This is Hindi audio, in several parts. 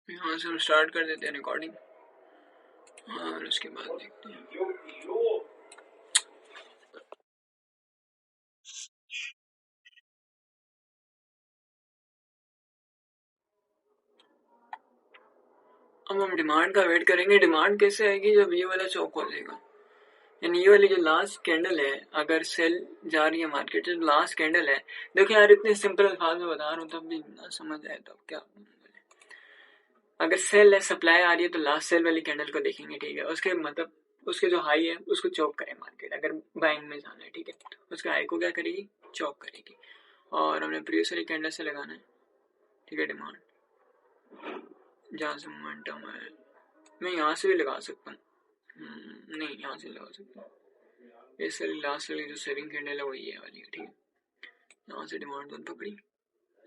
यहाँ से हम स्टार्ट कर देते हैं रिकॉर्डिंग और उसके बाद देखते हैं। अब हम डिमांड का वेट करेंगे। डिमांड कैसे आएगी? जब ये वाला चौक खोलेगा, यानी ये वाली जो लास्ट कैंडल है, अगर सेल जा रही है मार्केट, जो लास्ट कैंडल है, देखो यार इतने सिंपल अल्फाज में बता रहा हूँ तब भी ना समझ आए तो क्या। अगर सेल है, सप्लाई आ रही है, तो लास्ट सेल वाली कैंडल को देखेंगे, ठीक है। उसके मतलब उसके जो हाई है उसको चॉप करे मार्केट, अगर बाइंग में जाना है, ठीक है। उसके हाई को क्या करेगी? चॉप करेगी। और हमने प्रीवियस वाली कैंडल से लगाना है, ठीक है। डिमांड जहाँ से मोमेंटम है, मैं यहाँ से भी लगा सकता हूँ, नहीं यहाँ से लगा सकता हूँ। इस वाली लास्ट वाली जो सेविंग कैंडल है वो ये वाली है, ठीक है। यहाँ से डिमांड जोन पकड़ी,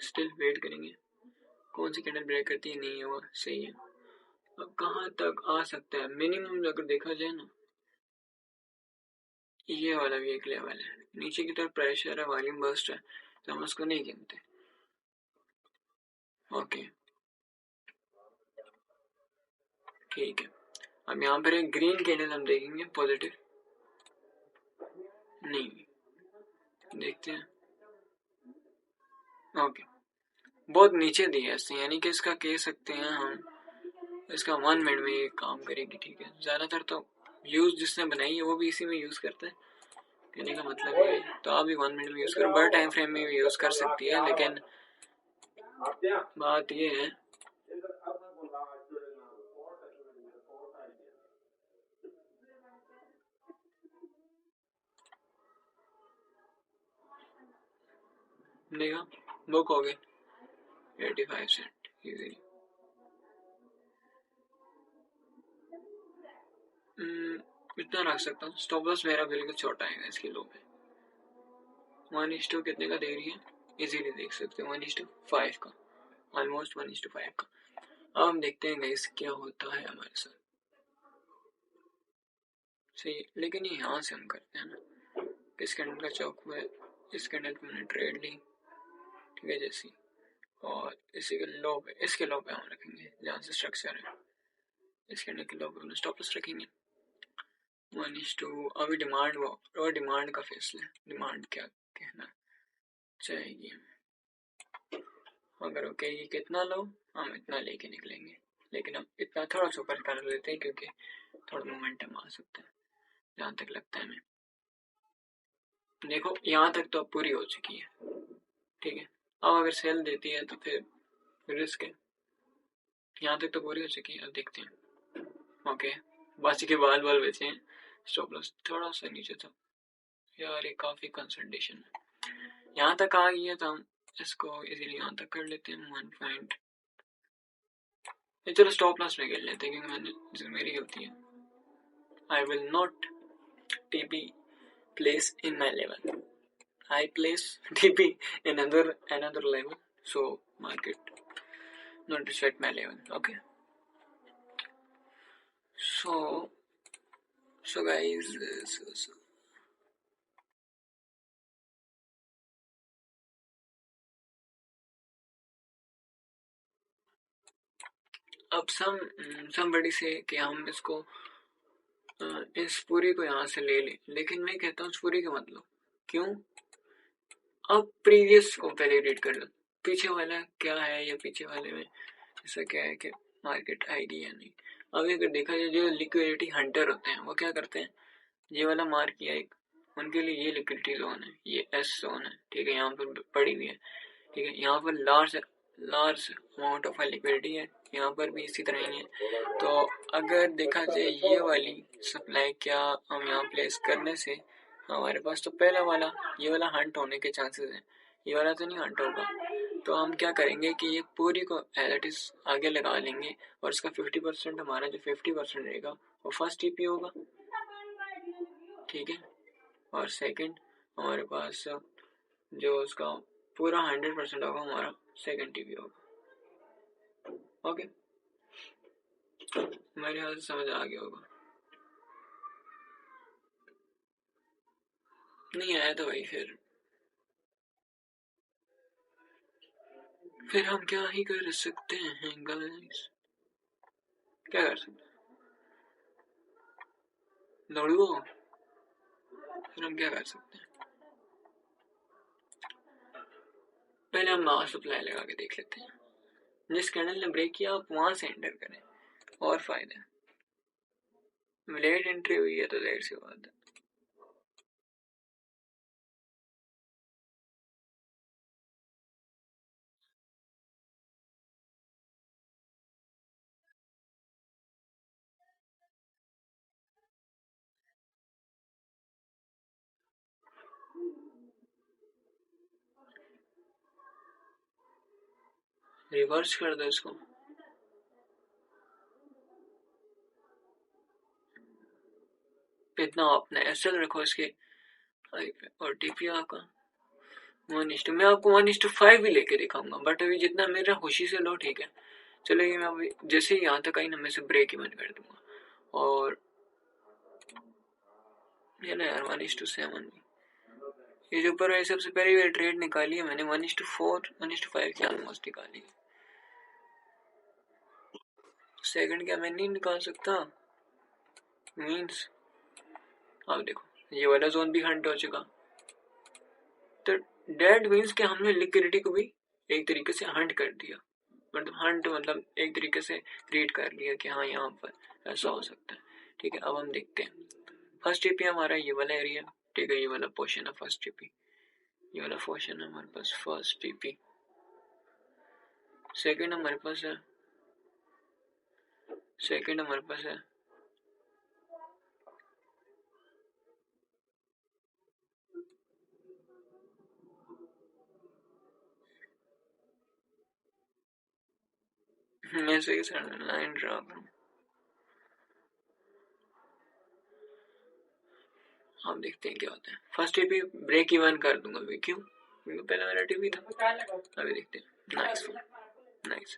स्टिल वेट करेंगे कौन सी कैंडल ब्रेक करती है। नहीं हुआ, सही है। अब कहाँ तक आ सकता है? मिनिमम अगर देखा जाए ना, ये वाला भी एक लेवल है। नीचे की तरफ प्रेशर है, वॉल्यूम बर्स्ट है, तो हम उसको नहीं गिनते। ओके, ठीक है। अब यहाँ पर एक ग्रीन कैंडल हम देखेंगे पॉजिटिव, नहीं देखते हैं। ओके, बहुत नीचे दिया है इसने, यानी कि इसका कह सकते हैं हम, इसका 1 मिनट में ये काम करेगी, ठीक है। ज़्यादातर तो यूज़ जिसने बनाई है वो भी इसी में यूज़ करता है, कहने का मतलब ये है। तो आप भी 1 मिनट में यूज़ करो, बड़े टाइम फ्रेम में भी यूज़ कर सकती है, लेकिन बात ये है देखा, बुक हो गए 85 सेंट इजीली। इतना रख सकता हूँ। स्टॉप लॉस मेरा बिल्कुल छोटा है इसकी लो पे। 1:2 कितने का दे रही है? इजीली देख सकते हो 1:5 का, ऑलमोस्ट 1:5 का। अब हम देखते हैं गाइस क्या होता है हमारे साथ। सही, लेकिन ये यहाँ से हम करते हैं ना, किस कैंडल का चौक हुआ है, इस कैंडल पे हमने ट्रेड ली, ठीक है जैसी, और इसी के लो पे, इसके लो पे हम रखेंगे जहाँ से स्ट्रक्चर है। इस कैंडल के लो पे हम स्टॉप लॉस रखेंगे 1:2। अभी डिमांड और डिमांड का फैसला है, डिमांड क्या कहना चाहिए। अगर वो कहेगी कितना लो, हम इतना लेके निकलेंगे, लेकिन हम इतना थोड़ा सा ऊपर कर लेते हैं क्योंकि थोड़ा मोमेंटम आ सकता है, जहाँ तक लगता है हमें। देखो यहाँ तक तो अब पूरी हो चुकी है, ठीक है। अब अगर सेल देती है तो फिर रिस्क है। यहाँ तक तो पूरी हो चुकी है, अब देखते हैं। ओके, बाकी के बाल बाल बचे हैं। स्टॉप लॉस थोड़ा सा नीचे था यार, ये काफ़ी कंसंट्रेशन है। यहाँ तक आ गई है तो हम इसको इजीली यहाँ तक कर लेते हैं 1 पॉइंट। चलो स्टॉप लॉस में कर लेते हैं क्योंकि मैंने मेरी गलती है। I will not TP place in my level. I place TP in another level. So market not respect my level. Okay. So guys, so अब somebody से कि हम इसको इस पूरी को यहाँ से ले लें, लेकिन मैं कहता हूँ इस पूरी का मतलब क्यों? अब प्रीवियस को पहले रीड कर लो, पीछे वाला क्या है या पीछे वाले में ऐसा क्या है कि मार्केट आएगी या नहीं। अब अगर देखा जाए जो लिक्विडिटी हंटर होते हैं वो क्या करते हैं, ये वाला मार्क किया एक, उनके लिए ये लिक्विडिटी जोन है, ये एस जोन है, ठीक है। यहाँ पर पड़ी हुई है, ठीक है। यहाँ पर लार्ज अमाउंट ऑफ लिक्विडिटी है, यहाँ पर भी इसी तरह ही है। तो अगर देखा जाए ये वाली सप्लाई क्या हम यहाँ प्लेस करने से हमारे पास तो पहला वाला ये वाला हंट होने के चांसेस हैं, ये वाला तो नहीं हंट होगा। तो हम क्या करेंगे कि ये पूरी को एज इट इज आगे लगा लेंगे और इसका 50% हमारा जो 50% रहेगा वो फर्स्ट टीपी होगा, ठीक है। और सेकंड हमारे पास जो उसका पूरा 100% होगा हमारा सेकंड टीपी होगा। ओके, मेरे ख्याल से समझ आ गया होगा, नहीं आया तो भाई फिर हम क्या ही कर सकते हैं गाइस। क्या कर सकते हैं? दौड़ो, फिर हम क्या कर सकते हैं? पहले हम पावर सप्लाई लगा के देख लेते हैं। जिस कैंडल ने ब्रेक किया आप वहां से एंटर करें और फायदा। लेट एंट्री हुई है तो देर सी बात है। रिवर्स कर दो इसको। इतना अपने एसएल रखो इसके हाई पे और टीपी आपका 1:2। मैं आपको 1:5 भी लेके दिखाऊंगा, बट अभी जितना मेरा खुशी से लो, ठीक है। चलो ये मैं अभी जैसे ही यहाँ तक आई ना, मैं से ब्रेक ही बंद कर दूंगा। और ये ना यार 1:7, ये जो ऊपर है सबसे पहले ये ट्रेड निकाली है मैंने 1:4 1:5 की ऑलमोस्ट निकाली है। सेकंड क्या मैं नहीं निकाल सकता? मीन्स अब देखो ये वाला जोन भी हंट हो चुका, तो डेड मीन्स कि हमने लिक्विडिटी को भी एक तरीके से हंट कर दिया। मतलब हंट मतलब एक तरीके से क्रिएट कर लिया कि हाँ यहाँ पर ऐसा हो सकता है। ठीक है, अब हम देखते हैं। फर्स्ट टीपी हमारा ये वाला एरिया, ठीक है, ये वाला पोर्शन है फर्स्ट टीपी, ये वाला पोर्शन है हमारे पास फर्स्ट टीपी। सेकंड हमारे पास है, सेकंड हमारे पास है मैं सही से लाइन ड्रा करूँ। हम देखते हैं क्या होता है। फर्स्ट टीपी ब्रेक इवन कर दूंगा अभी, क्यों? क्योंकि पहले मेरा टीपी था। अभी देखते हैं। Nice nice.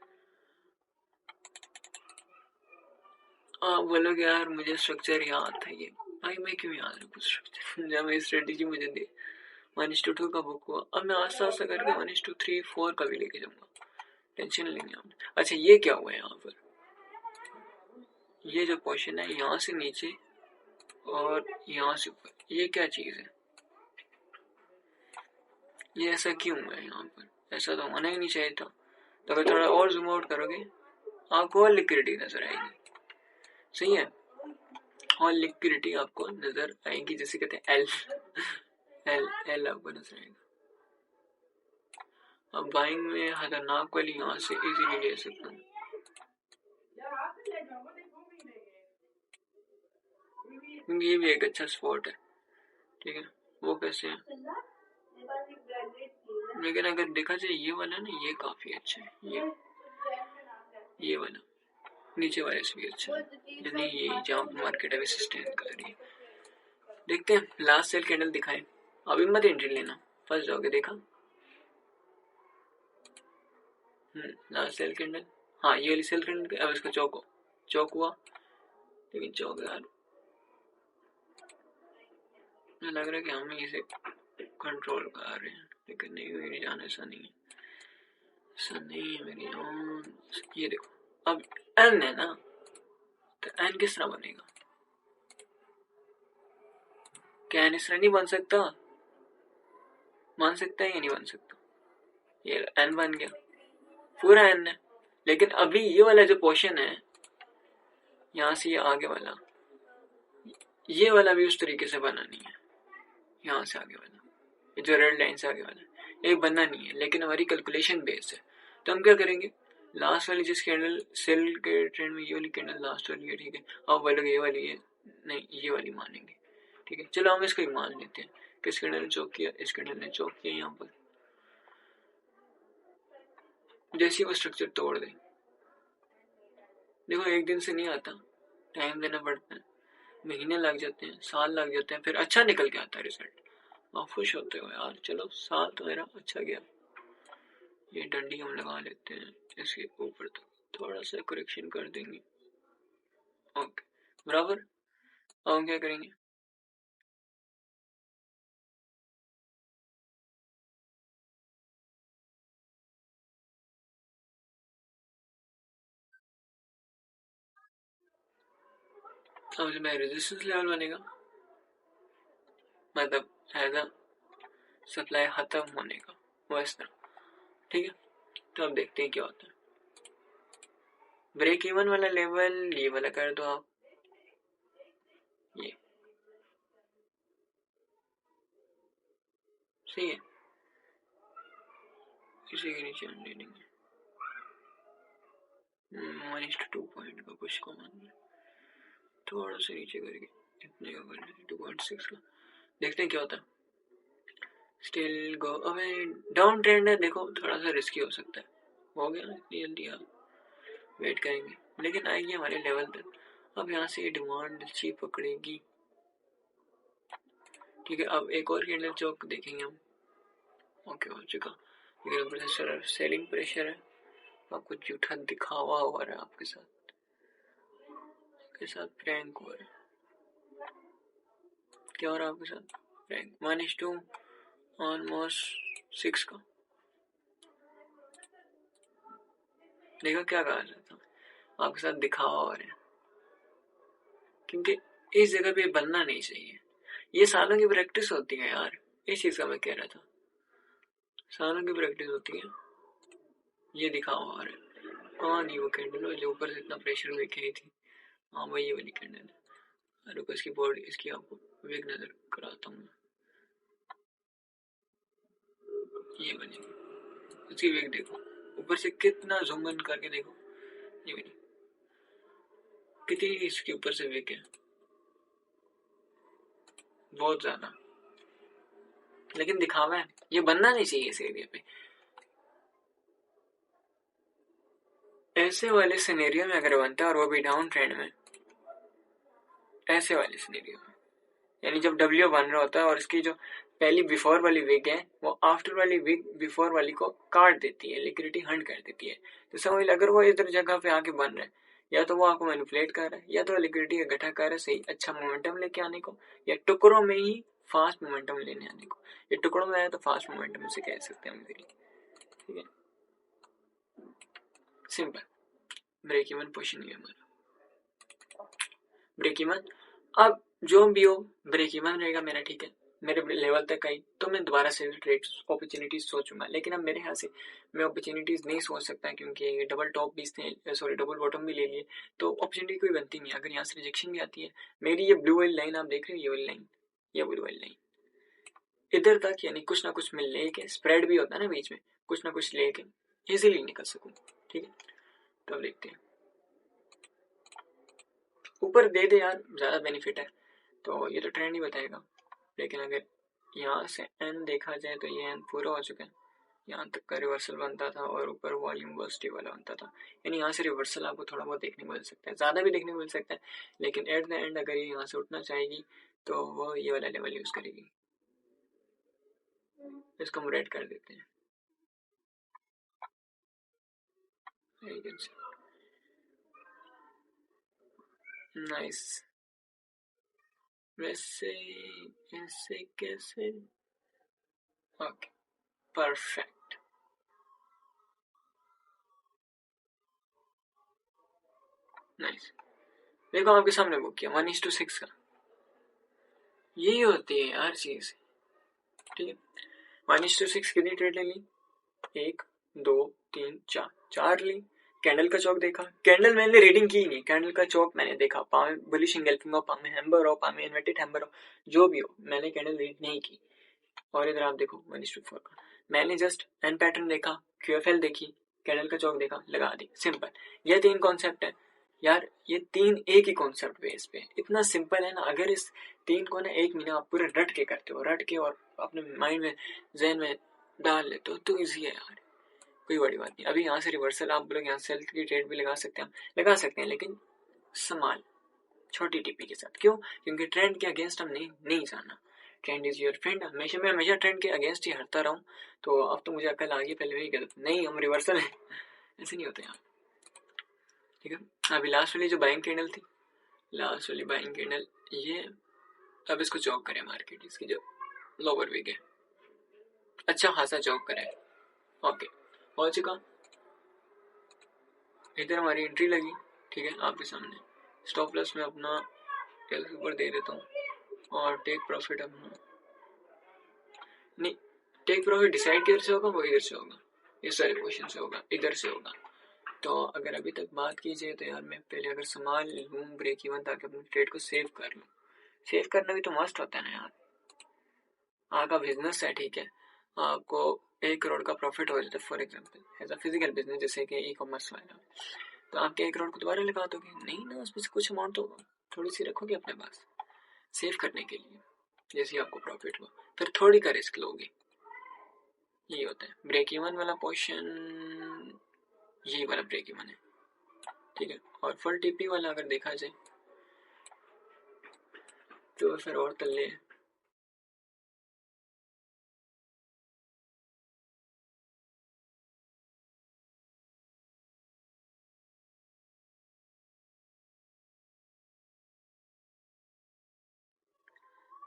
आप बोलोगे यार मुझे स्ट्रक्चर याद था, ये भाई मैं क्यों याद रखूँ स्ट्रक्चर जब ये स्ट्रेटेजी मुझे दे 1:2 का बुक हुआ। अब मैं आस्ता आस्ता करके 1:3 4 का भी लेके जाऊंगा, टेंशन लेंगे हम। अच्छा ये क्या हुआ है यहाँ पर, ये जो पोर्शन है यहाँ से नीचे और यहाँ से ऊपर, ये क्या चीज है? ये ऐसा क्यों हुआ है यहाँ पर? ऐसा तो होना ही नहीं चाहिए था। तो अगर थोड़ा और जूम आउट करोगे आपको और लिक्विडिटी नजर आएगी। सही है, और लिक्विडिटी आपको नजर आएगी, जैसे कहते हैं एल एल एल आपको नजर आएगा। अब बाइंग में खतरनाक वाली यहाँ से इजीली ले सकता हूँ। क्योंकि ये भी एक अच्छा स्पॉट है, ठीक है। वो कैसे है, लेकिन अगर देखा जाए ये वाला ना, ये काफी अच्छा है। ये वाला नीचे वाले से भी अच्छा है, यानी ये जहाँ मार्केट अभी सस्टेन कर रही है। देखते हैं लास्ट सेल कैंडल दिखाएं। अभी मत एंट्री लेना, फंस जाओगे। देखा लास्ट सेल कैंडल, हाँ ये वाली सेल कैंडल। अब इसका चौक हुआ, लेकिन चौक यार मुझे लग रहा है कि हम इसे कंट्रोल कर रहे हैं, लेकिन नहीं मेरी जान ऐसा नहीं है, ऐसा नहीं है मेरी जान। ये देखो अब एन है ना, तो एन किस तरह बनेगा? क्या एन इस तरह नहीं बन सकता? मान सकता है या नहीं बन सकता? ये एन बन गया, पूरा एन है। लेकिन अभी ये वाला जो पोर्शन है यहाँ से ये आगे वाला, ये वाला भी उस तरीके से बना नहीं है। यहाँ से आगे वाला, ये जो रेड लाइन से आगे वाला एक बनना नहीं है, लेकिन हमारी कैलकुलेशन बेस है। तो हम क्या करेंगे, लास्ट वाली जिस कैंडल सेल के ट्रेंड में ये वाली कैंडल लास्ट वाली है, ठीक है। अब बोलोगे ये वाली है, नहीं ये वाली मानेंगे, ठीक है। चलो हम इसको ही मान लेते हैं। किस कैंडल ने चौक किया? इस कैंडल ने चौक किया यहाँ पर। जैसे वो स्ट्रक्चर तोड़ दे, देखो एक दिन से नहीं आता, टाइम देना पड़ता है, महीने लग जाते हैं, साल लग जाते हैं, फिर अच्छा निकल के आता है रिजल्ट। आप खुश होते हो यार, चलो साल तो मेरा अच्छा गया। ये डंडी हम लगा लेते हैं इसके ऊपर तक, थोड़ा सा करेक्शन कर देंगे। ओके बराबर। अब हम क्या करेंगे, अब इसमें रेजिस्टेंस लेवल बनेगा, मतलब एज अ सप्लाई खत्म होने का, वो इस तरह। ठीक है, तो अब देखते हैं क्या होता है। ब्रेक इवन वाला लेवल ये वाला कर दो आप, ये सही है, इसी के नीचे हम ले लेंगे 1:2 पॉइंट का कुछ कॉमन, थोड़ा सा नीचे करके इतने का कर लेते 2.6 का, देखते हैं क्या होता है। Still go away, down trend है, देखो थोड़ा सा रिस्की हो सकता है, हो गया इतनी जल्दी, आप वेट करेंगे लेकिन आएगी हमारे लेवल तक। अब यहाँ से डिमांड अच्छी पकड़ेगी। ठीक है, अब एक और कैंडल चौक देखेंगे हम। ओके, हो चुका, लेकिन ऊपर से सेलिंग प्रेशर है, आपको झूठा दिखावा हो रहा है, आपके साथ प्रैंक हो रहा है। क्या हो रहा है आपके साथ? प्रैंक। 1:2 ऑलमोस्ट 6 का, देखा क्या कहा जाता, आपके साथ दिखावा हो रहा है, क्योंकि इस जगह पे बनना नहीं चाहिए। ये सालों की प्रैक्टिस होती है यार, इस चीज का मैं कह रहा था, सालों की प्रैक्टिस होती है। ये दिखावा हो रहा है, हाँ नहीं वो कैंडल जो ऊपर से इतना प्रेशर लेके आई थी, हाँ वही ये वाली कैंडल है। रुको इसकी बॉडी, इसकी आपको वेग नजर कराता हूँ, ये बनी, इसकी वेग देखो, ऊपर से कितना जूम इन करके देखो, ये बनी कितनी इसके ऊपर से वेग है, बहुत ज्यादा, लेकिन दिखावा है, ये बनना नहीं चाहिए इस एरिया पे। ऐसे वाले सिनेरियो में अगर बनता है और वो भी डाउन ट्रेंड में, ऐसे वाले सिनेरियो में, यानी जब डब्ल्यू बन रहा होता है और इसकी जो पहली बिफोर वाली विग है वो आफ्टर वाली विग बिफोर वाली को काट देती है, लिक्विडिटी हंट कर देती है, तो समझ लो अगर वो इधर जगह पे आके बन रहा है, या तो वो आपको मैनिपुलेट कर रहा है, या तो लिक्विडिटी इकट्ठा कर रहा है सही अच्छा मोमेंटम लेके आने को, या टुकड़ों में ही फास्ट मोमेंटम लेने आने को। ये टुकड़ों में आया तो फास्ट मोमेंटम से कह सकते हैं हम, ठीक है, सिंपल। ब्रेक इवन पोजीशन है हमारा, ब्रेक इवन, अब जो भी हो ब्रेक इवन रहेगा मेरा, ठीक है, मेरे लेवल तक आई तो मैं दोबारा से ट्रेड अपॉर्चुनिटीज सोचूंगा, लेकिन अब मेरे ख्याल से मैं अपॉर्चुनिटीज नहीं सोच सकता, क्योंकि डबल टॉप भी इसने, सॉरी डबल बॉटम भी ले लिए, तो अपॉर्चुनिटी कोई बनती नहीं। अगर यहाँ से रिजेक्शन भी आती है, मेरी ये ब्लू वाली लाइन आप देख रहे हो, ये वाली लाइन, ये ब्लू वाली लाइन इधर तक, यानी कुछ ना कुछ मैं लेके, स्प्रेड भी होता है ना बीच में, कुछ ना कुछ लेके इजीली निकल सकूं। ठीक है, तो अब देखते हैं, ऊपर दे दे यार, ज्यादा बेनिफिट है, तो ये तो ट्रेंड ही बताएगा। लेकिन अगर यहाँ से एन देखा जाए तो ये एन पूरा हो चुका है, यहाँ तक का रिवर्सल बनता था और ऊपर वॉल्यूम वर्सिटी वाला बनता था, यानी यहाँ से रिवर्सल आपको थोड़ा बहुत देखने को मिल सकता है, ज़्यादा भी देखने को मिल सकता है, लेकिन एट द एंड अगर ये यहाँ से उठना चाहेगी तो वो ये वाला लेवल यूज़ करेगी। इसको हम रेड कर देते हैं, नाइस। वैसे ऐसे कैसे, ओके परफेक्ट, नाइस। देखो आपके सामने बुक किया 1:6 का, यही होती है यार चीज। ठीक है, 1:6 कितनी ट्रेड ले ली, 1 2 3 4, 4 ली। कैंडल का चौक देखा, कैंडल मैंने रीडिंग की नहीं, कैंडल का चौक मैंने देखा, पावे बुलिश इंगल्फिंग हो, पावे हैम्बर हो, पावे इन्वर्टेड हैम्बर हो, जो भी हो, मैंने कैंडल रीड नहीं की। और इधर आप देखो 1:4 का, मैंने जस्ट एन पैटर्न देखा, क्यूएफएल देखी, कैंडल का चौक देखा, लगा दी, सिंपल। ये 3 कॉन्सेप्ट है यार, ये 3 एक ही कॉन्सेप्ट बेस पे, इतना सिंपल है ना। अगर इस 3 को ना 1 महीना आप पूरे रट के करते हो, रट के और अपने माइंड में जहन में डाल लेते हो तो ईजी है यार, कोई बड़ी बात नहीं। अभी यहाँ से रिवर्सल आप लोग यहाँ सेल की ट्रेड भी लगा सकते हैं, लगा सकते हैं, लेकिन संभाल, छोटी टिप्पी के साथ। क्यों? क्योंकि ट्रेंड के अगेंस्ट हम नहीं जाना, ट्रेंड इज योर फ्रेंड। मैं हमेशा ट्रेंड के अगेंस्ट ही हटता रहूं, तो अब तो मुझे अकल आ गई, पहले वही कहता नहीं हम रिवर्सल है ऐसे नहीं होते यार। ठीक है, अभी लास्ट वाली जो बाइंग कैंडल थी, लास्ट वाली बाइंग कैंडल ये, अब इसको चौक करें मार्केट, इसकी जो लोअर विग है अच्छा खासा चौक करें, ओके हो चुका। इधर हमारी एंट्री लगी, ठीक है, आपके सामने स्टॉप लॉस में अपना एल के ऊपर दे देता हूँ और टेक प्रॉफिट अपना नहीं, टेक प्रॉफिट डिसाइड किधर से होगा, वो इधर से होगा, इस सारे क्वेश्चन से होगा, इधर से होगा। तो अगर अभी तक बात की जाए तो यार मैं पहले अगर संभाल लूँ ब्रेक इवन ताकि अपने ट्रेड को सेव कर लूँ। सेव करना भी तो मस्त होता है ना यार। आपका बिजनेस है, ठीक है, आपको 1 करोड़ का प्रॉफिट हो जाता है for example as a physical business जैसे कि ई कॉमर्स वाला, तो आपके 1 करोड़ को दोबारा लगा दोगे नहीं ना, उसमें से कुछ अमाउंट तो थोड़ी सी रखोगे अपने पास सेव करने के लिए, जैसे आपको प्रॉफिट हुआ फिर थोड़ी का रिस्क लोगे। ये होता है ब्रेक इवन वाला पोर्शन, ये वाला ब्रेक इवन है, ठीक है। और फुल टीपी वाला अगर देखा जाए तो फिर और तल्ले है।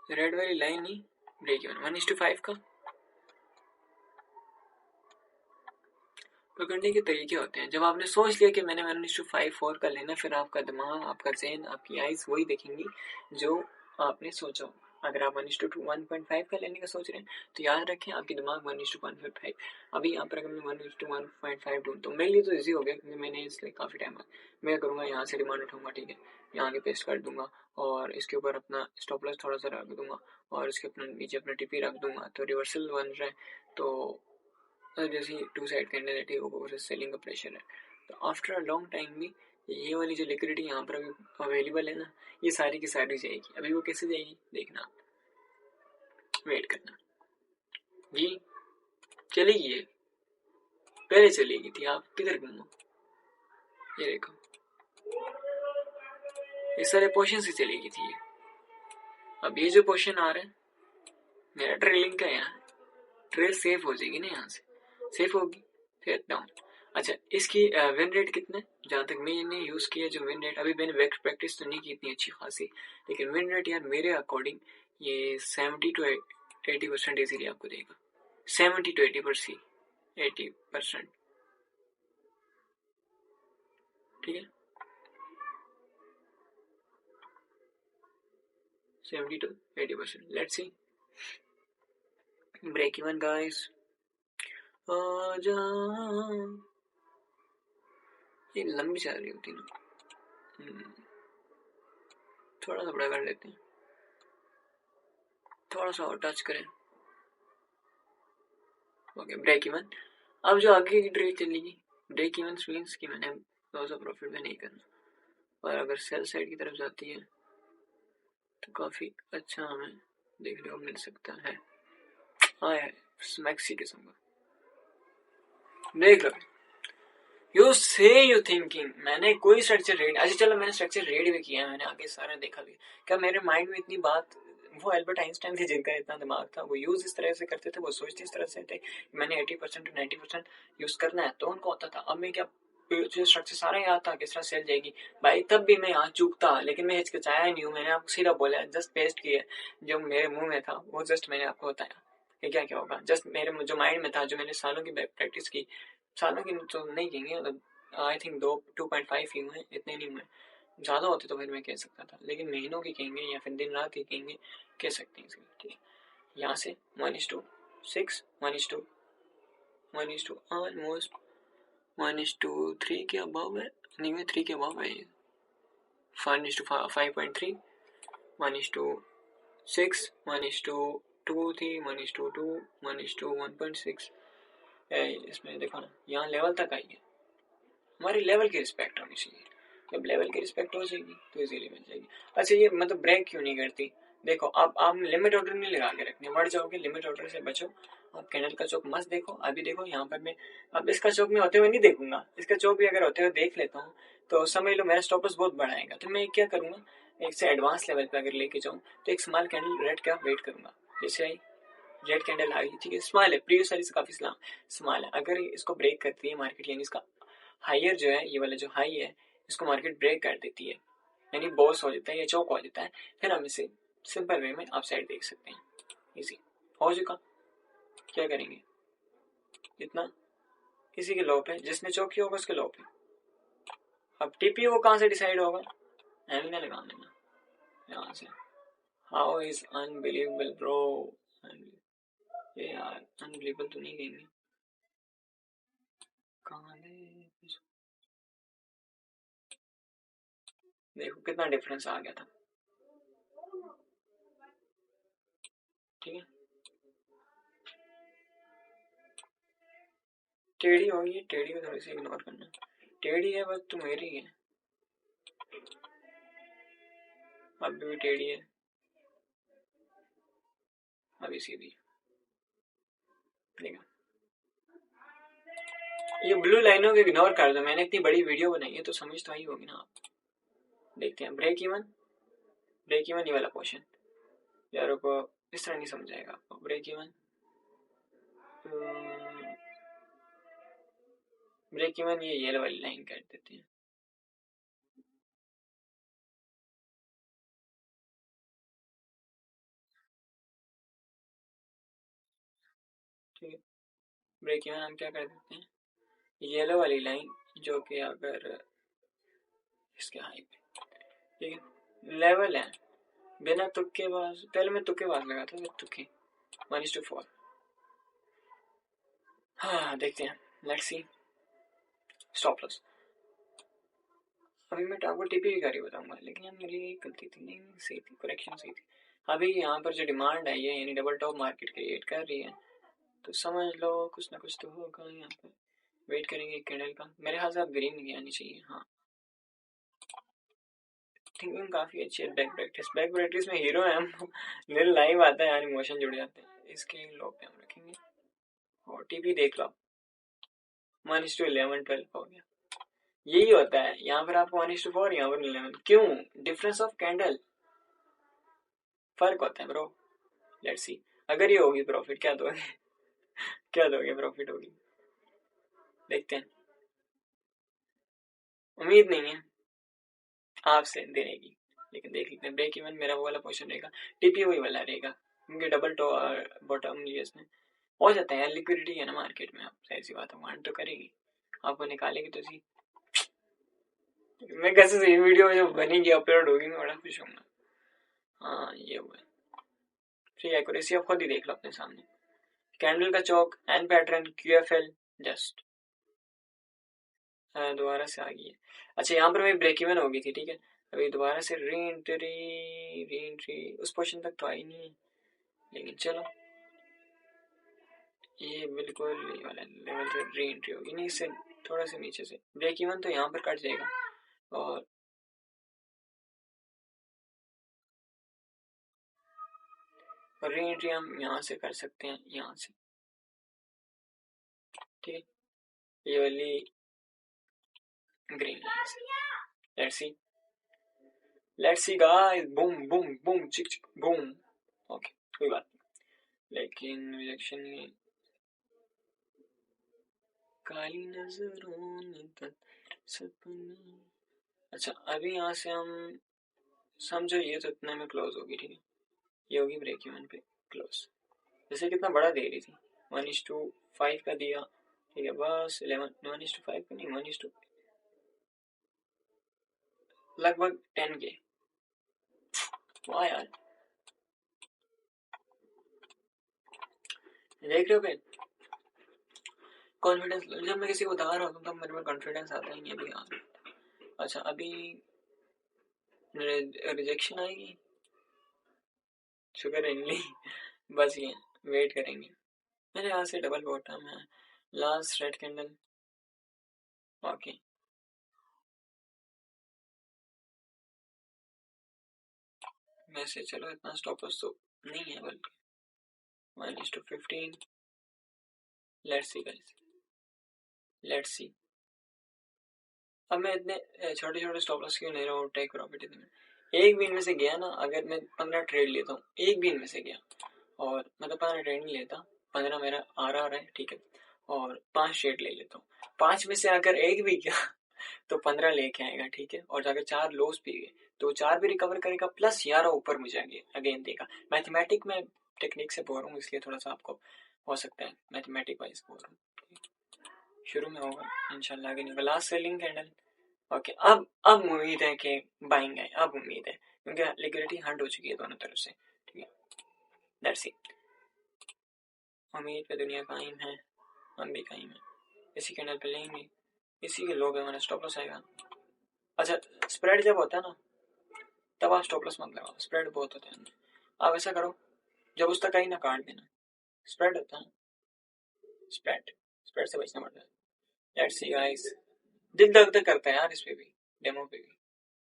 रेड वाली लाइन ही ब्रेक इवन 1:5 का पकड़ने के तरीके होते हैं। जब आपने सोच लिया कि मैंने 1:5 4 का लेना, फिर आपका दिमाग, आपका ज़हन, आपकी आइज वही देखेंगी जो आपने सोचा। अगर आप 1:1.5 का लेने का सोच रहे हैं तो याद रखें आपकी दिमाग 1:1.5। अभी यहाँ पर अगर मैं 1:1.5 दूँ तो मेरे लिए तो ईजी हो गया क्योंकि मैंने इसलिए काफ़ी टाइम मैं करूँगा, यहाँ से डिमांड उठाऊंगा, ठीक है, यहाँ के पेस्ट कर दूंगा और इसके ऊपर अपना स्टॉप लॉस थोड़ा सा रख दूंगा और इसके अपना नीचे अपना टीपी रख दूंगा, तो रिवर्सल बन रहा है। तो जैसे टू साइड कैंडल है, ठीक है, ऊपर से सेलिंग का प्रेशर है, तो आफ्टर अ लॉन्ग टाइम भी ये वाली जो लिक्विडिटी यहाँ पर अभी अवेलेबल है ना, ये सारी की सारी जाएगी। अभी वो कैसे जाएगी देखना, वेट करना। जी चलेगी, ये पहले चलेगी थी, आप किधर घूमो, ये देखो ये सारे पोर्शन से चलेगी थी ये। अब ये जो पोर्शन आ रहा है मेरा ट्रेलिंग का, यहाँ ट्रेल सेफ हो जाएगी ना, यहाँ से सेफ होगी फिर डाउन। अच्छा, इसकी विन रेट कितना है, जहाँ तक मैंने यूज़ किया जो विन रेट, अभी मैंने वेक्ट प्रैक्टिस तो नहीं की इतनी अच्छी खासी, लेकिन विन रेट यार मेरे अकॉर्डिंग ये 70 to 80% इजीली आपको देगा। 70 to 80%, ठीक है, 70 to 80%। Let's see break even guys, ये लंबी चल रही होती ना, थोड़ा सा बड़ा कर लेते हैं, थोड़ा सा और टच करें, ओके ब्रेक इवन। अब जो आगे की ट्रेड चलेगी ब्रेक इवन मीन्स कि मैंने लॉस ऑफ प्रॉफिट में नहीं करना, और अगर सेल साइड की तरफ जाती है तो काफ़ी अच्छा हमें देखने को मिल सकता है। हाँ यार मैक्सी किस्म का देख लो, यू से यू थिंकिंग मैंने कोई स्ट्रक्चर रेड, अच्छा चलो मैंने स्ट्रक्चर रेड भी किया, मैंने आगे सारा देखा भी, क्या मेरे माइंड में इतनी बात, वो एल्बर्ट आइंस्टाइन थे जिनका इतना दिमाग था, वो यूज इस तरह से करते थे, वो सोचते इस तरह से थे मैंने 80% to 90% यूज करना है तो उनको होता था। अब मैं क्या स्ट्रक्चर सारा याद था किस तरह सेल जाएगी भाई, तब भी मैं यहाँ चूकता, लेकिन मैं हिचकिचाया नहीं हूँ, मैंने आपको सीधा बोला, जस्ट पेस्ट किया जो मेरे मुंह में था वो जस्ट मैंने आपको बताया कि क्या क्या होगा, जस्ट मेरे जो माइंड में था, जो मैंने सालों की प्रैक्टिस की, सालों की तो नहीं कहेंगे, मतलब आई थिंक 2.5 ही हुए, इतने नहीं हुए, ज़्यादा होते तो फिर मैं कह सकता था, लेकिन महीनों की कहेंगे या फिर दिन रात की कहेंगे, कह सकते हैं इसकी, ठीक है। यहाँ से 1:6, 1:1 ऑलमोस्ट 1:3 के अबव है, नहीं मैं 3 के अबव है ये, 5.3, 1:6, 1:2 थी, 1:2, 1:1.6, इसमें देखो ना यहाँ लेवल तक आई है, हमारी लेवल की रिस्पेक्ट होनी चाहिए, जब लेवल की रिस्पेक्ट हो जाएगी तो इजीली मिल जाएगी। अच्छा ये मतलब ब्रेक क्यों नहीं करती, देखो अब आप लिमिट ऑर्डर नहीं लगा के रखने, बढ़ जाओगे, लिमिट ऑर्डर से बचो, आप कैंडल का चौक मस्त देखो। अभी देखो यहाँ पर मैं अब इसका चौक में होते हुए नहीं देखूंगा, इसका चौक भी अगर होते हुए देख लेता हूँ तो समझ लो मेरा स्टॉपर्स बहुत बड़ा आएगा, तो मैं क्या करूंगा, एक से एडवांस लेवल पे अगर लेके जाऊँ तो एक स्मॉल कैंडल रेड का वेट करूंगा, जैसे आई रेड कैंडल आई, ठीक है, स्मॉल है, प्रीवियस वाली से काफी स्मॉल है, अगर इसको ब्रेक करती है मार्केट, यानी इसका हायर जो है, ये वाला जो हाई है, इसको मार्केट ब्रेक कर देती है, यानी बॉस हो जाता है या चौक हो जाता है, फिर हम इसे सिंपल वे में आप साइड देख सकते हैं, इजी हो चुका। क्या करेंगे, इतना किसी के लो पे, जिसने चौक किया होगा उसके लो पे, अब टीपी वो कहाँ से डिसाइड होगा, एम ना लगा देना, यहाँ से हाउ इज अनबिलीवेबल ब्रो, ये यार अनबिलीवेबल तो नहीं कहेंगे, कहाँ है, देखो कितना डिफरेंस आ गया था, ठीक है। टेढ़ी होगी, टेढ़ी को थोड़ी सी इग्नोर करना, टेढ़ी है बस तू मेरी है, अभी भी टेढ़ी है, अभी सीधी, ठीक है। ये ब्लू लाइनों को इग्नोर कर दो, मैंने इतनी बड़ी वीडियो बनाई है तो समझ तो आई होगी ना आप। देखते हैं ब्रेक इवन, ब्रेक इवन ये वाला क्वेश्चन यारों को इस तरह नहीं समझाएगा आपको। ब्रेक इवन, ब्रेक इवन ये येलो वाली लाइन कर देते हैं, ठीक है। ब्रेक इवन हम क्या कर देते हैं, येलो वाली लाइन जो कि अगर इसके हाई पे, ठीक है, लेवल है, बिना तुक्के बाज, पहले मैं तुक्के बाज लगाता हूँ, तुक्के 1:4। हाँ देखते हैं, लेट्स सी। स्टॉप लॉस, अभी मैं आपको टीपी की गाड़ी बताऊंगा, लेकिन यार मेरी एक गलती थी, नहीं सही थी, करेक्शन सही थी। अभी यहाँ पर जो डिमांड आई है यानी डबल टॉप मार्केट क्रिएट कर रही है, तो समझ लो कुछ ना कुछ तो होगा यहाँ पे। वेट करेंगे एक कैंडल का, मेरे ख्याल से अब ग्रीन नहीं आनी चाहिए। हाँ थिंकिंग काफ़ी अच्छी है। बैक प्रैक्टिस में हीरो है हम। नील लाइव आता है यार, इमोशन जुड़ जाते हैं। इसके लो पे हम रखेंगे और टीपी देख लो, 1:11 12 हो गया। यही होता है यहाँ पर आपको 1:4, यहाँ पर 11, क्यों? डिफरेंस ऑफ कैंडल, फर्क होता है ब्रो। लेट्स सी, अगर ये होगी प्रॉफिट क्या दोगे? क्या दोगे प्रॉफिट होगी, देखते हैं। उम्मीद नहीं है आपसे देने की, लेकिन देख लेते हैं। ब्रेक इवन मेरा वो वाला पोजीशन रहेगा, टीपी वही वाला रहेगा, क्योंकि डबल टो बॉटम लिया इसने। हो जाता है, लिक्विडिटी है ना मार्केट में, आप सही सी बात है, वांट तो करेगी, आपको निकालेगी तो सी। मैं कैसे सही वीडियो जो बनेगी अपलोड होगी मैं बड़ा खुश हूँ। हाँ ये हुआ, फ्री एक्यूरेसी आप खुद ही देख लो अपने सामने। कैंडल का chalk and pattern QFL just दोबारा से आ गई है। अच्छा यहाँ पर मेरी ब्रेक इवन हो गई थी, ठीक है। अभी दोबारा से री एंट्री उस पोर्शन तक तो आई नहीं है, लेकिन चलो ये बिल्कुल ये वाला लेवल से री एंट्री होगी, नहीं इससे थोड़ा सा नीचे से ब्रेक इवन तो यहाँ पर कट जाएगा, और री एंट्री हम यहाँ से कर सकते हैं, यहाँ से, ठीक है। ये वाली ग्रीन लाइन से, let's see guys, boom boom boom चिक चिक बूम। ओके कोई बात नहीं, लेकिन रिजेक्शन में काली नजरों ने सपने। अच्छा अभी यहाँ से हम समझो ये तो इतना में क्लोज होगी, ठीक है। ये होगी ब्रेक इवन पे क्लोज, जैसे कितना बड़ा दे रही थी, 1:5 का दिया, ठीक है। बस 11 1:5 का नहीं, 1 लगभग 10 के। वाह यार, देख रहे हो पे कॉन्फिडेंस, जब मैं किसी को बता रहा हूँ तब मेरे में कॉन्फिडेंस आता ही नहीं अभी यार। अच्छा अभी रिजेक्शन आएगी, शुगर इनली बस ये वेट करेंगे। मेरे यहाँ से डबल बॉटम है, लास्ट रेड कैंडल, ओके। वैसे चलो इतना स्टॉप लॉस तो नहीं है, बल्कि 1:15। Let's see guys, let's see. अब मैं इतने छोटे छोटे स्टॉप लॉस क्यों ले रहा हूँ, टेक प्रॉफिट इतने। एक भी इनमें से गया ना, अगर मैं 15 ट्रेड लेता हूँ, एक भी इनमें से गया, और मतलब 15 ट्रेड नहीं लेता, 15 मेरा आ रहा है, ठीक है, और 5 ट्रेड ले लेता हूँ, 5 में से अगर एक भी गया तो 15 लेके आएगा, ठीक है। और अगर 4 लॉस भी गए तो 4 भी रिकवर करेगा, प्लस 11 ऊपर मुझे अगेन देगा। मैथमेटिक में टेक्निक से बोल रहा हूँ, इसलिए थोड़ा सा आपको हो सकता है मैथमेटिक वाइज बोल रहा हूँ, शुरू में होगा इंशाल्लाह। आगे नहीं, लास्ट सेलिंग कैंडल ओके, अब उम्मीद है कि बाइंग है, अब उम्मीद है क्योंकि लिक्विडिटी हंट हो चुकी है दोनों तरफ से। ठीक है, दैट्स इट। उम्मीद पे दुनिया कायम है, हम भी कायम है। इसी कैंडल पे लेंगे, इसी के लो पे हमारा स्टॉप लॉस आएगा। अच्छा, स्प्रेड जब होता है ना तब आप स्टॉप लॉस मत लगाओ, स्प्रेड बहुत होता है। आप ऐसा करो, जब उस तक आई ना काट देना। स्प्रेड होता है, स्प्रेड स्प्रेड से बचना पड़ता है। लेट्स सी गाइस, दिल दग दग करता है यार इस पे भी, डेमो पे भी।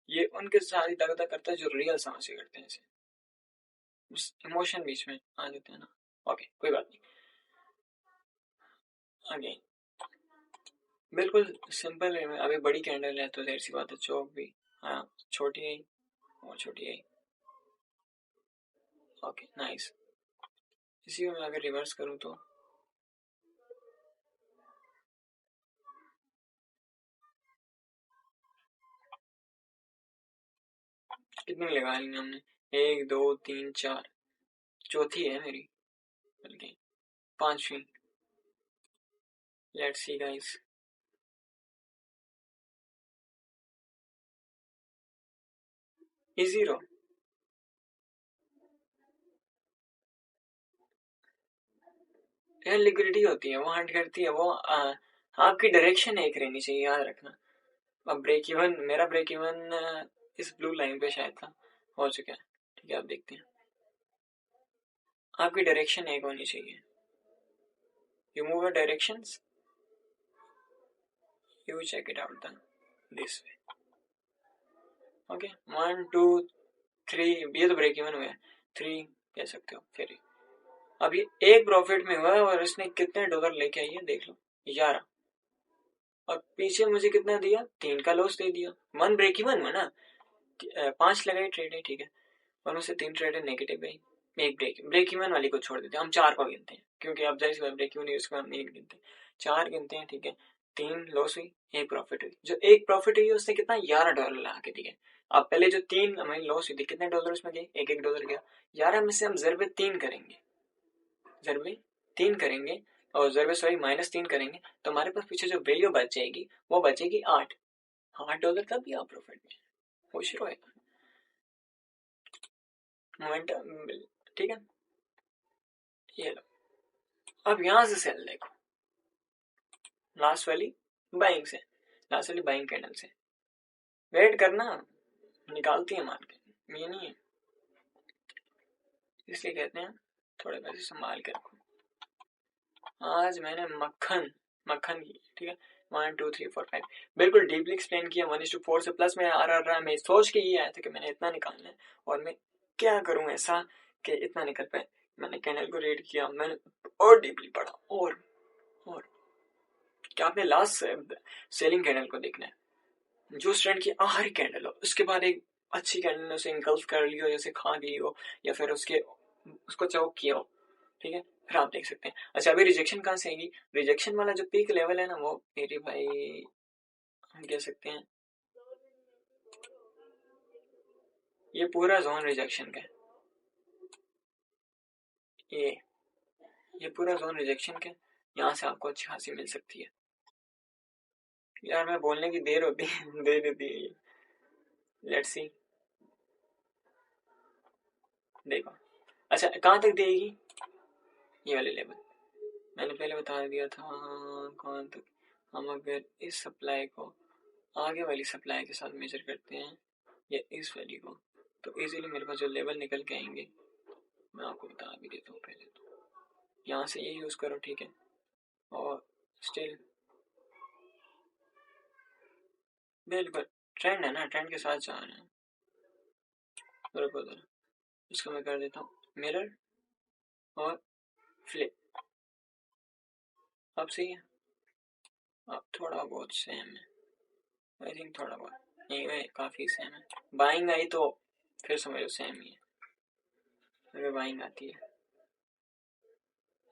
ये उनके साथ ही दग दग करता है जो रियल समस्या करते हैं, इसे इमोशन बीच में आ जाते हैं ना। ओके, कोई बात नहीं। आगे बिल्कुल सिंपल है, अभी बड़ी कैंडल है तो देर सी बात है, चौक भी हाँ छोटी आई और छोटी आई। Okay nice. इसी को मैं अगर रिवर्स करूँ तो कितनी लगा ली हमने, 1 2 3 4, चौथी है मेरी, बल्कि 5वीं। लेट्स सी गाइस, इजी रो। यार लिक्विडिटी होती है वो हंट करती है, वो आपकी डायरेक्शन एक रहनी चाहिए, याद रखना। अब ब्रेक इवन, मेरा ब्रेक इवन इस ब्लू लाइन पे शायद था, हो चुका है। ठीक है, आप देखते हैं, आपकी डायरेक्शन एक होनी चाहिए। You move your directions, you check it out the this way. Okay 1 2 3, ये तो ब्रेक इवन हुआ है, 3 कह सकते हो। फिर अभी एक प्रॉफिट में हुआ है और इसने कितने डॉलर लेके आई है देख लो, 11। और पीछे मुझे कितना दिया, 3 का लॉस दे दिया। 1 ब्रेक इवन हुआ ना, 5 लगाई ट्रेड है, ठीक है, और उससे 3 ट्रेड है नेगेटिव गई। एक ब्रेक इवन वाली को छोड़ देते हैं, हम 4 को गिनते हैं क्योंकि अब जाहिर सी बात ब्रेक इवन यूज को हम नहीं गिनते। 4 गिनते हैं, ठीक है। 3 लॉस हुई, 1 प्रॉफिट हुई। जो 1 प्रॉफिट हुई उसने कितना, 11 डॉलर लगा के दिए। अब पहले जो 3 हमारी लॉस हुई थी, कितने डॉलर उसमें गए, 1 1 डॉलर गया। 11 में से हम जरबे 3 करेंगे, जरबे 3 करेंगे, और जरबे सॉरी -3 करेंगे, तो हमारे पास पीछे जो वैल्यू बच जाएगी वो बचेगी 8। 8 डॉलर तब भी आप प्रॉफिट में खुश रहो, मोमेंटम। ठीक है, ये लो। अब यहां से सेल देखो, लास्ट वाली बाइंग से, लास्ट वाली बाइंग कैंडल से वेट करना, निकालती है मार्केट, ये नहीं है। इसलिए कहते हैं थोड़े पैसे संभाल के रखो। आज मैंने मक्खन मक्खन की, ठीक है। 1 2 3 4 5 बिल्कुल डीपली एक्सप्लेन किया। 1:4 से प्लस में आ रहा है, मैं सोच के ये आया था कि मैंने इतना निकालना है और मैं क्या करूं ऐसा कि इतना निकल पाए। मैंने कैंडल को रीड किया, मैंने और डीपली पढ़ा, और क्या आपने लास्ट सेलिंग कैंडल को देखना है, जो स्ट्रेंड की आखिरी कैंडल हो उसके बाद एक अच्छी कैंडल ने उसे इंगल्फ कर लियो, जैसे खा गई हो, या फिर उसको चौक किया हो, ठीक है, फिर आप देख सकते हैं। अच्छा, अभी रिजेक्शन कहाँ से आएगी, रिजेक्शन वाला जो पीक लेवल है ना, वो मेरे भाई हम कह सकते हैं ये पूरा जोन रिजेक्शन का है। ये ये पूरा जोन रिजेक्शन का है, यहाँ से आपको अच्छी खासी मिल सकती है। यार मैं बोलने की देर होती है दे देती है ये। लेट्स सी, देखो। अच्छा, कहाँ तक देगी ये वाले लेवल, मैंने पहले बता दिया था कौन तक। हम अगर इस सप्लाई को आगे वाली सप्लाई के साथ मेजर करते हैं या इस वैल्यू को, तो इजीली मेरे पास जो लेवल निकल के आएंगे मैं आपको बता भी देता हूँ। पहले तो यहाँ से ये यूज़ करो, ठीक है, और स्टिल बिल्कुल ट्रेंड है ना, ट्रेंड के साथ जा रहे हैं। बराबर, इसको मैं कर देता हूँ मिरर और फ्लिप। अब सही है, अब थोड़ा बहुत सेम है, आई थिंक थोड़ा बहुत नहीं है, काफ़ी सेम है। बाइंग आई तो फिर समझो सेम ही है, अगर बाइंग आती है।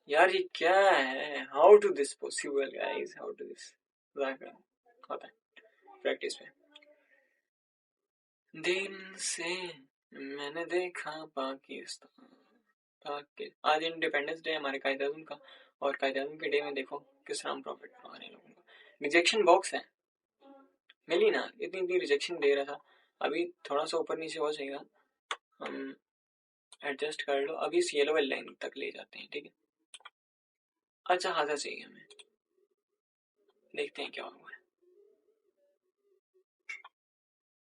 यार ये क्या है, how to this possible guys, how to this होता है प्रैक्टिस पे। दिन से मैंने देखा पाकिस्तान, आज इंडिपेंडेंस डे हमारे कायदे आज़म का, और कायदे आज़म के डे में देखो किस तरह हम प्रॉफिट कमा रहे हैं लोगों का। रिजेक्शन बॉक्स है, मिली ना, इतनी इतनी रिजेक्शन दे रहा था। अभी थोड़ा सा ऊपर नीचे हो जाएगा, हम एडजस्ट कर लो। अभी इस येलो वाली लाइन तक ले जाते हैं, ठीक है। अच्छा खासा चाहिए हमें, देखते हैं क्या हुआ है।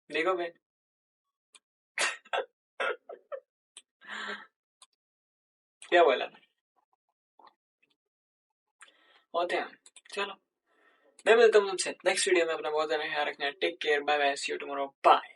देखो भाई क्या बोला होते हैं। चलो मैं मिलता हूँ तुमसे नेक्स्ट वीडियो में। अपना बहुत ज़्यादा ख्याल रखना। Take care, bye bye, see you tomorrow, bye.